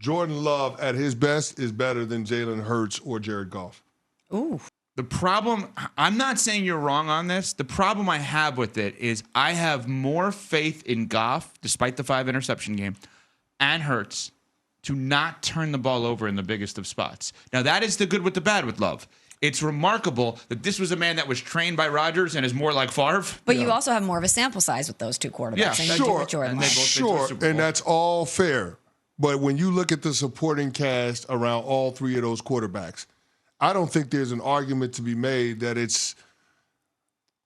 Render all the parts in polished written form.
Jordan Love at his best is better than Jalen Hurts or Jared Goff. Ooh. The problem, I'm not saying you're wrong on this. The problem I have with it is I have more faith in Goff, despite the 5 interception game, and Hurts to not turn the ball over in the biggest of spots. Now, that is the good with the bad with Love. It's remarkable that this was a man that was trained by Rodgers and is more like Favre. But you also have more of a sample size with those two quarterbacks. Yeah, than you do with Jordan Love. Sure, and that's all fair. But when you look at the supporting cast around all three of those quarterbacks, I don't think there's an argument to be made that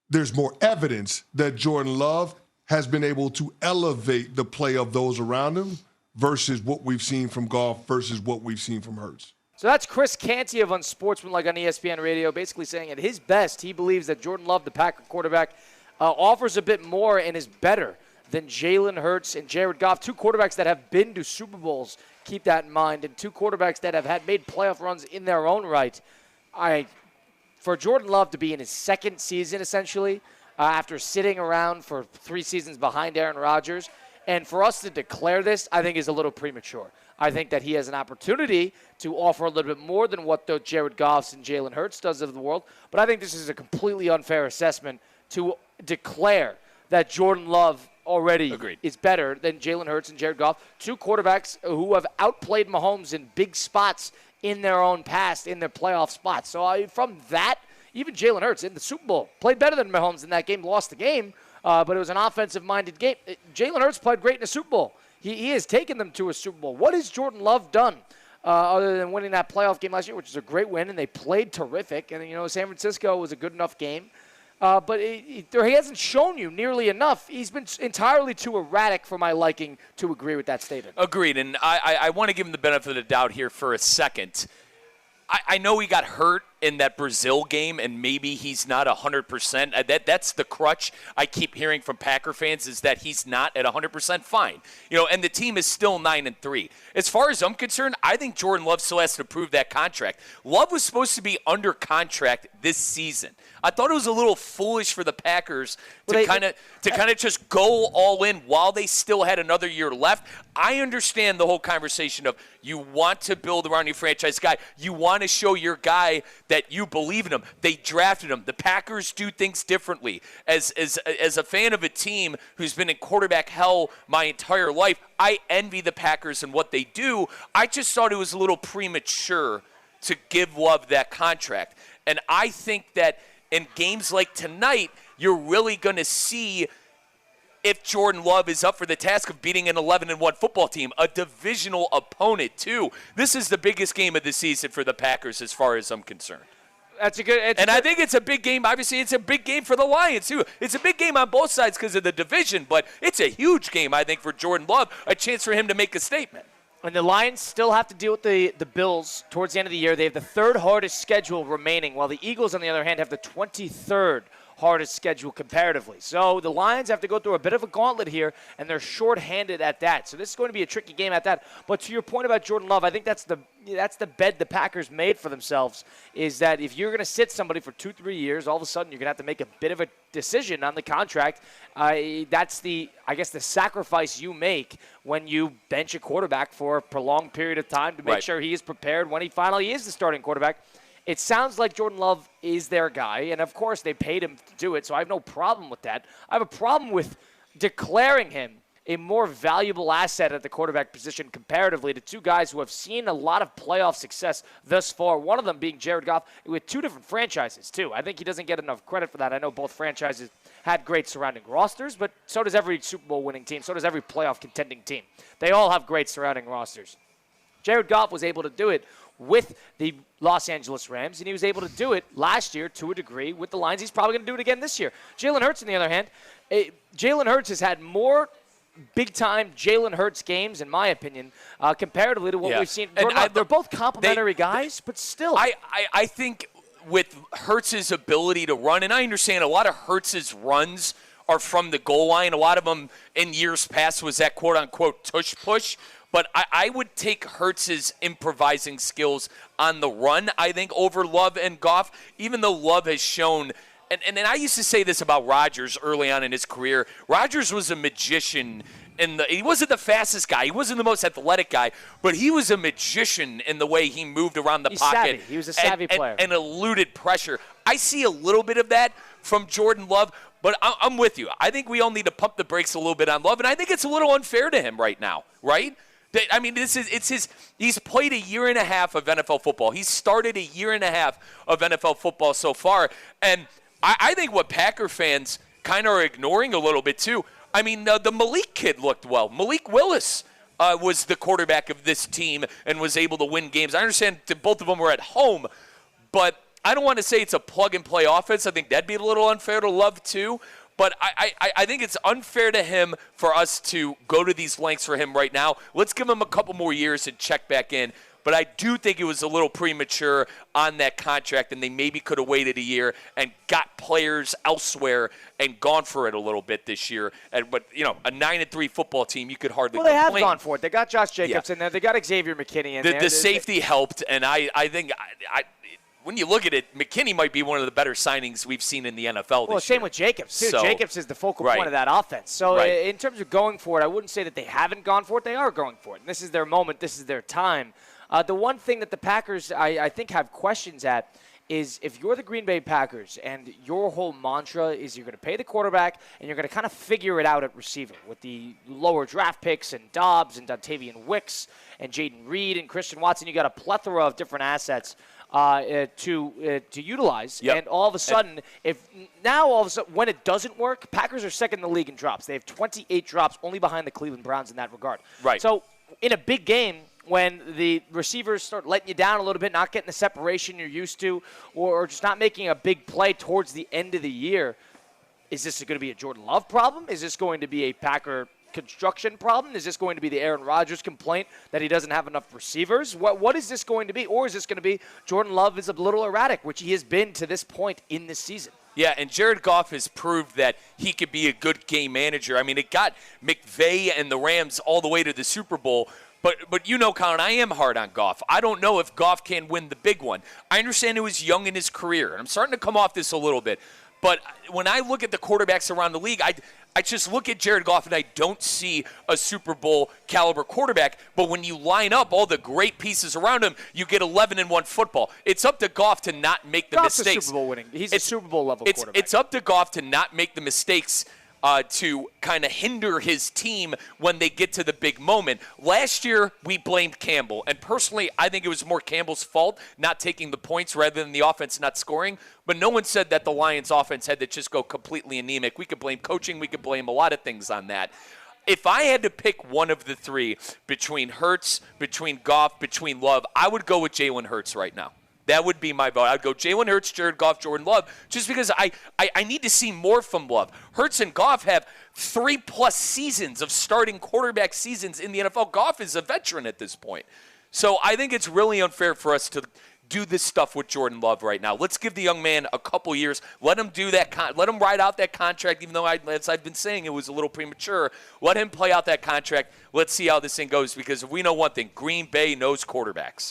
there's more evidence that Jordan Love has been able to elevate the play of those around him versus what we've seen from Goff versus what we've seen from Hurts. So that's Chris Canty of Unsportsmanlike on ESPN Radio, basically saying at his best, he believes that Jordan Love, the Packer quarterback, offers a bit more and is better than Jalen Hurts and Jared Goff, two quarterbacks that have been to Super Bowls. Keep that in mind. And two quarterbacks that have made playoff runs in their own right. For Jordan Love to be in his second season, essentially, after sitting around for 3 seasons behind Aaron Rodgers, and for us to declare this, I think is a little premature. I think that he has an opportunity to offer a little bit more than what the Jared Goffs and Jalen Hurts does of the world. But I think this is a completely unfair assessment to declare that Jordan Love already is better than Jalen Hurts and Jared Goff, two quarterbacks who have outplayed Mahomes in big spots in their own past, in their playoff spots. So from that, even Jalen Hurts in the Super Bowl played better than Mahomes in that game, lost the game, but it was an offensive-minded game. Jalen Hurts played great in the Super Bowl. He has taken them to a Super Bowl. What has Jordan Love done other than winning that playoff game last year, which is a great win, and they played terrific. And, San Francisco was a good enough game. But he hasn't shown you nearly enough. He's been entirely too erratic for my liking to agree with that statement. Agreed, and I want to give him the benefit of the doubt here for a second. I know he got hurt in that Brazil game, and maybe he's not 100%. That's the crutch I keep hearing from Packer fans is that he's not at 100% fine. And the team is still 9-3. As far as I'm concerned, I think Jordan Love still has to prove that contract. Love was supposed to be under contract this season. I thought it was a little foolish for the Packers to kind of just go all in while they still had another year left. I understand the whole conversation of you want to build around your franchise guy. You want to show your guy that you believe in him. They drafted him. The Packers do things differently. As a fan of a team who's been in quarterback hell my entire life, I envy the Packers and what they do. I just thought it was a little premature to give Love that contract. And I think that in games like tonight, you're really going to see if Jordan Love is up for the task of beating an 11-1 football team, a divisional opponent too. This is the biggest game of the season for the Packers as far as I'm concerned. That's a good. I think it's a big game. Obviously, it's a big game for the Lions too. It's a big game on both sides because of the division, but it's a huge game, I think, for Jordan Love. A chance for him to make a statement. And the Lions still have to deal with the Bills towards the end of the year. They have the third hardest schedule remaining, while the Eagles, on the other hand, have the 23rd hardest schedule comparatively. So the Lions have to go through a bit of a gauntlet here, and they're shorthanded at that. So this is going to be a tricky game at that. But to your point about Jordan Love, I think that's the bed the Packers made for themselves, is that if you're going to sit somebody for 2-3 years, all of a sudden you're going to have to make a bit of a decision on the contract. That's the sacrifice you make when you bench a quarterback for a prolonged period of time to make sure he is prepared when he finally is the starting quarterback. It sounds like Jordan Love is their guy, and of course they paid him to do it, so I have no problem with that. I have a problem with declaring him a more valuable asset at the quarterback position comparatively to two guys who have seen a lot of playoff success thus far, one of them being Jared Goff with two different franchises, too. I think he doesn't get enough credit for that. I know both franchises had great surrounding rosters, but so does every Super Bowl winning team, so does every playoff contending team. They all have great surrounding rosters. Jared Goff was able to do it with the Los Angeles Rams, and he was able to do it last year to a degree with the Lions. He's probably going to do it again this year. Jalen Hurts, on the other hand, Jalen Hurts has had more big-time Jalen Hurts games, in my opinion, comparatively to what we've seen. They're both complimentary guys, but still. I think with Hurts' ability to run, and I understand a lot of Hurts' runs are from the goal line. A lot of them in years past was that quote-unquote tush push. But I would take Hurts' improvising skills on the run, I think, over Love and Goff, even though Love has shown – and I used to say this about Rodgers early on in his career. Rodgers was a magician He wasn't the fastest guy. He wasn't the most athletic guy, but he was a magician in the way he moved around the pocket. Savvy. He was a savvy player. And eluded pressure. I see a little bit of that from Jordan Love, but I'm with you. I think we all need to pump the brakes a little bit on Love, and I think it's a little unfair to him right now, right? I mean, he's played a year and a half of NFL football. He's started a year and a half of NFL football so far, and I think what Packer fans kind of are ignoring a little bit too. I mean, the Malik kid looked well. Malik Willis was the quarterback of this team and was able to win games. I understand that both of them were at home, but I don't want to say it's a plug-and-play offense. I think that'd be a little unfair to Love too. But I think it's unfair to him for us to go to these lengths for him right now. Let's give him a couple more years and check back in. But I do think it was a little premature on that contract, and they maybe could have waited a year and got players elsewhere and gone for it a little bit this year. But, a 9-3 football team, you could hardly complain. Well, they have gone for it. They got Josh Jacobs in there. They got Xavier McKinney in there. The safety helped, and I think when you look at it, McKinney might be one of the better signings we've seen in the NFL this year. Well, same with Jacobs, too. Jacobs is the focal point of that offense. So in terms of going for it, I wouldn't say that they haven't gone for it. They are going for it. And this is their moment. This is their time. The one thing that the Packers, I think, have questions at is if you're the Green Bay Packers and your whole mantra is you're going to pay the quarterback and you're going to kind of figure it out at receiver with the lower draft picks and Dobbs and Dontavian Wicks and Jaden Reed and Christian Watson, you got a plethora of different assets to utilize. Yep. And all of a sudden, when it doesn't work, Packers are second in the league in drops. They have 28 drops, only behind the Cleveland Browns in that regard. Right. So in a big game, when the receivers start letting you down a little bit, not getting the separation you're used to, or just not making a big play towards the end of the year, is this going to be a Jordan Love problem? Is this going to be a Packer construction problem? Is this going to be the Aaron Rodgers complaint that he doesn't have enough receivers? What is this going to be? Or is this going to be Jordan Love is a little erratic, which he has been to this point in this season? Yeah, and Jared Goff has proved that he could be a good game manager. I mean, it got McVay and the Rams all the way to the Super Bowl. But Colin, I am hard on Goff. I don't know if Goff can win the big one. I understand he was young in his career, and I'm starting to come off this a little bit. But when I look at the quarterbacks around the league, I just look at Jared Goff and I don't see a Super Bowl caliber quarterback. But when you line up all the great pieces around him, you get 11-1 football. It's up to Goff to not make the mistakes. Goff's a Super Bowl winning. He's a Super Bowl level quarterback. It's up to Goff to not make the mistakes to kind of hinder his team when they get to the big moment. Last year, we blamed Campbell. And personally, I think it was more Campbell's fault not taking the points rather than the offense not scoring. But no one said that the Lions offense had to just go completely anemic. We could blame coaching. We could blame a lot of things on that. If I had to pick one of the three between Hurts, between Goff, between Love, I would go with Jalen Hurts right now. That would be my vote. I'd go Jalen Hurts, Jared Goff, Jordan Love, just because I need to see more from Love. Hurts and Goff have 3+ seasons of starting quarterback seasons in the NFL. Goff is a veteran at this point. So I think it's really unfair for us to do this stuff with Jordan Love right now. Let's give the young man a couple years. Let him do that. Let him ride out that contract, even though, as I've been saying, it was a little premature. Let him play out that contract. Let's see how this thing goes, because if we know one thing, Green Bay knows quarterbacks.